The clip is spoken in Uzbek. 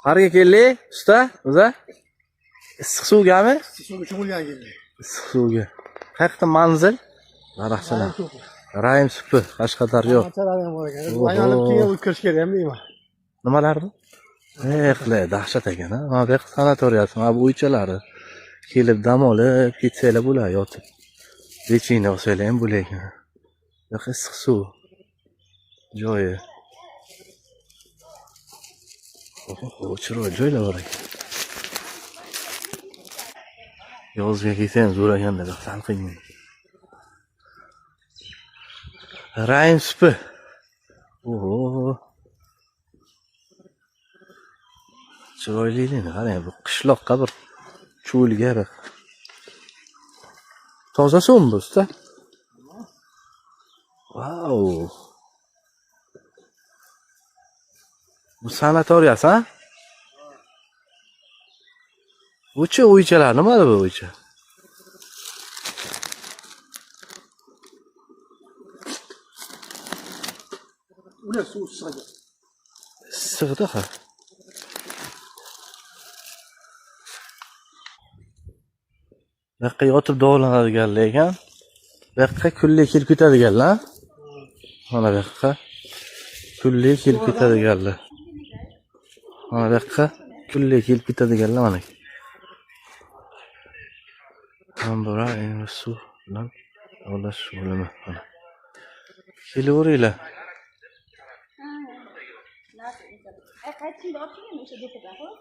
Qarga keldik, usta, o'za. Issiq suvgami? Issiq suvga cho'milgan keldi. Issiq suvga. Qayerda manzil? Daraxtchilar. Raim supi, Qashqadaryo. Qanchalar ham bor ekan. Aylanib keyin o'tkazish kerak ham deyman. Nimalar bu? Qilay, dahshat ekan, ha. Mana bu yoq sanatoriyasi, mana bu uychalari. Kelib dam olib, ketsanglar bo'ladi, yotib. Lechina olsanglar ham bo'lar ekan. Yo'q, issiq suv. Joyi. Chiroyli joylar bor ekan. Yozga kelsam zo'r ekanda, salqin. Rain supi. Oho. Chiroyli-da, qarang, bu qishloqqa bir cho'lga bir. Toza suvmi bu, usta? Vau. Bu sanatoriyasi, ha? Bu-chi uychalar nima bu uycha? Ular suv issiq. Issiqda ha. Bu yoqqa yotib davolanadiganlar ekan. Bu yoqqa kunlik kelib ketadiganlar. Mana bu yoqqa kunlik kelib ketadiganlar. Mana bu yoqqa kunlik kelib ketadiganlar mana. Tambura endi suv bilan davolash bo'limi mana. Kelaveringlar. Qaytishingda olib kelgan o'sha do'kondan.